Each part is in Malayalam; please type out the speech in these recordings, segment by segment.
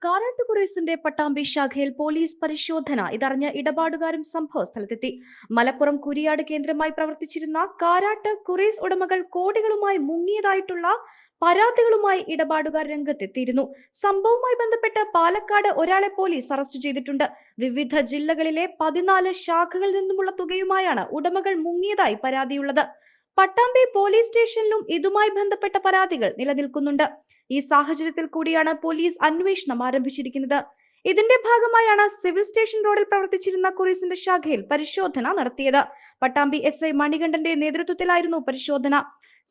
കാരാട്ട് കുറേസിന്റെ പട്ടാമ്പി ശാഖയിൽ പോലീസ് പരിശോധന. ഇതറിഞ്ഞ് ഇടപാടുകാരും സംഭവ സ്ഥലത്തെത്തി. മലപ്പുറം കുരിയാട് കേന്ദ്രമായി പ്രവർത്തിച്ചിരുന്ന കാരാട്ട് കുറേസ് ഉടമകൾ കോടികളുമായി മുങ്ങിയതായിട്ടുള്ള പരാതികളുമായി ഇടപാടുകാർ രംഗത്തെത്തിയിരുന്നു. സംഭവവുമായി ബന്ധപ്പെട്ട് പാലക്കാട് ഒരാളെ പോലീസ് അറസ്റ്റ് ചെയ്തിട്ടുണ്ട്. വിവിധ ജില്ലകളിലെ 14 ശാഖകളിൽ നിന്നുമുള്ള തുകയുമായാണ് ഉടമകൾ മുങ്ങിയതായി പരാതിയുള്ളത്. പട്ടാമ്പി പോലീസ് സ്റ്റേഷനിലും ഇതുമായി ബന്ധപ്പെട്ട പരാതികൾ നിലനിൽക്കുന്നുണ്ട്. ഈ സാഹചര്യത്തിൽ കൂടിയാണ് പോലീസ് അന്വേഷണം ആരംഭിച്ചിരിക്കുന്നത്. ഇതിന്റെ ഭാഗമായാണ് സിവിൽ സ്റ്റേഷൻ റോഡിൽ പ്രവർത്തിച്ചിരുന്ന കുറേസിന്റെ ശാഖയിൽ പരിശോധന നടത്തിയത്. പട്ടാമ്പി SI മണികണ്ഠന്റെ നേതൃത്വത്തിലായിരുന്നു പരിശോധന.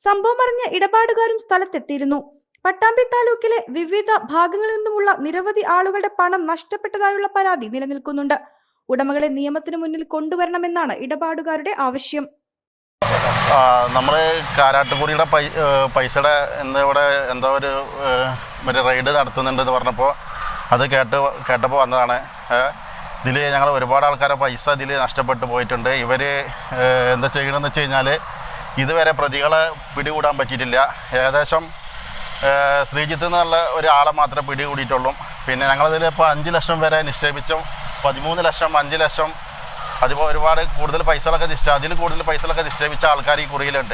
സംഭവം അറിഞ്ഞ് ഇടപാടുകാരും സ്ഥലത്തെത്തിയിരുന്നു. പട്ടാമ്പി താലൂക്കിലെ വിവിധ ഭാഗങ്ങളിൽ നിന്നുമുള്ള നിരവധി ആളുകളുടെ പണം നഷ്ടപ്പെട്ടതായുള്ള പരാതി നിലനിൽക്കുന്നുണ്ട്. ഉടമകളെ നിയമത്തിന് മുന്നിൽ കൊണ്ടുവരണമെന്നാണ് ഇടപാടുകാരുടെ ആവശ്യം. നമ്മൾ കാരാട്ടുകുറിയുടെ പൈസയുടെ ഇവിടെ എന്തോ ഒരു റെയ്ഡ് നടത്തുന്നുണ്ടെന്ന് പറഞ്ഞപ്പോൾ അത് കേട്ടപ്പോൾ വന്നതാണ്. ഇതിൽ ഞങ്ങൾ ഒരുപാട് ആൾക്കാരെ പൈസ ഇതിൽ നഷ്ടപ്പെട്ടു പോയിട്ടുണ്ട്. ഇവർ എന്താ ചെയ്യണമെന്ന് വെച്ച് കഴിഞ്ഞാൽ ഇതുവരെ പ്രതികളെ പിടികൂടാൻ പറ്റിയിട്ടില്ല. ഏകദേശം ശ്രീജിത്ത് എന്നുള്ള ഒരാളെ മാത്രമേ പിടികൂടിയിട്ടുള്ളൂ. പിന്നെ ഞങ്ങളതിൽ ഇപ്പോൾ 5 ലക്ഷം വരെ നിക്ഷേപിച്ചും 13 ലക്ഷം 5 ലക്ഷം അതുപോലെ ഒരുപാട് കൂടുതൽ പൈസകളൊക്കെ അതിൽ കൂടുതൽ പൈസകളൊക്കെ നിക്ഷേപിച്ച ആൾക്കാർ ഈ കുറിയിലുണ്ട്.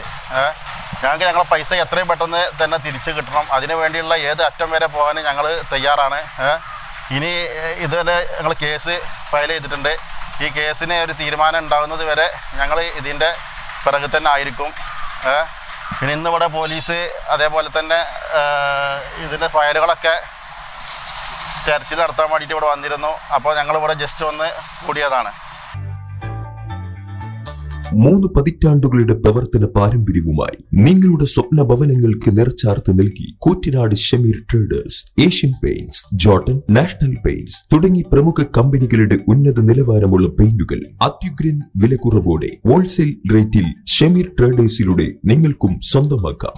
ഞങ്ങൾക്ക് ഞങ്ങളെ പൈസ എത്രയും പെട്ടെന്ന് തന്നെ തിരിച്ച് കിട്ടണം. അതിനു വേണ്ടിയുള്ള ഏത് അറ്റം വരെ പോകാൻ ഞങ്ങൾ തയ്യാറാണ്. ഇനി ഇതുവരെ ഞങ്ങൾ കേസ് ഫയൽ ചെയ്തിട്ടുണ്ട്. ഈ കേസിന് ഒരു തീരുമാനം ഉണ്ടാകുന്നത് വരെ ഞങ്ങൾ ഇതിൻ്റെ പിറകെ തന്നെ ആയിരിക്കും. പിന്നെ ഇന്നിവിടെ പോലീസ് അതേപോലെ തന്നെ ഇതിൻ്റെ ഫയലുകളൊക്കെ തെരച്ചിൽ നടത്താൻ വേണ്ടിയിട്ട് ഇവിടെ വന്നിരുന്നു. അപ്പോൾ ഞങ്ങളിവിടെ ജസ്റ്റ് ഒന്ന് കൂടിയതാണ്. 3 പതിറ്റാണ്ടുകളുടെ പ്രവർത്തന പാരമ്പര്യവുമായി നിങ്ങളുടെ സ്വപ്ന ഭവനങ്ങൾക്ക് നിറച്ചാർത്ത് നൽകി Koottanad Shameer traders, Asian paints, Jordan, national paints തുടങ്ങി പ്രമുഖ കമ്പനികളുടെ ഉന്നത നിലവാരമുള്ള പെയിന്റുകൾ അത്യുഗ്രൻ വിലക്കുറവോടെ ഹോൾസെയിൽ റേറ്റിൽ ഷമീർ ട്രേഡേഴ്സിലൂടെ നിങ്ങൾക്കും സ്വന്തമാക്കാം.